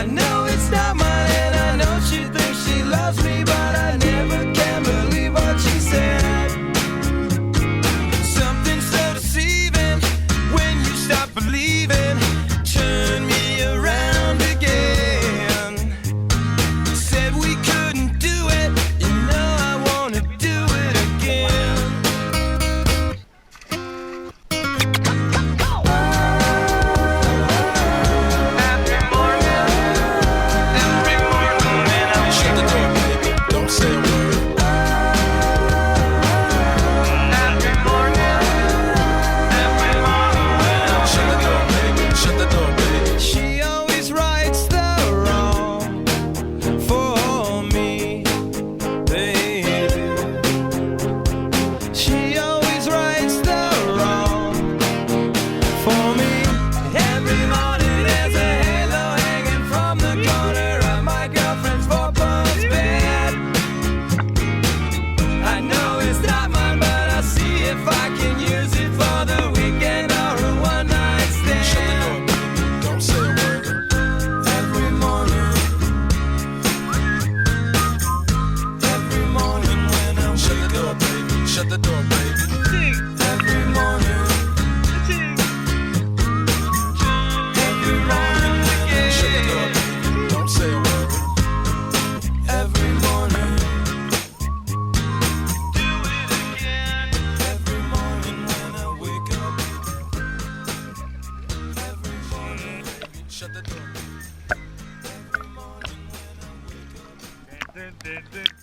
I know it's not mine, and I know she thinks she loves me, but I never can believe what she said. Something so deceiving when you stop believing. Turn me around again. Said we couldn't do it, you know I wanna do it again. Shut the door, baby. Don't say a word. Shut the door, baby. Shut the door, baby. She always rights the wrong for me, baby. She always rights the wrong for me. Every morning there's a halo hanging from the corner of my girlfriend's four-post bed. I know it's not mine, but I'll see if I can use it for the weekend or a one-night stand. Shut the door, baby. Don't say a word. Every morning when I Shut the wake door, up, baby. Shut the door, baby. every morning Shut the door, baby. Don't say a word. every morning. Every morning when I wake up, every morning. Shut the door. Every morning when I wake up.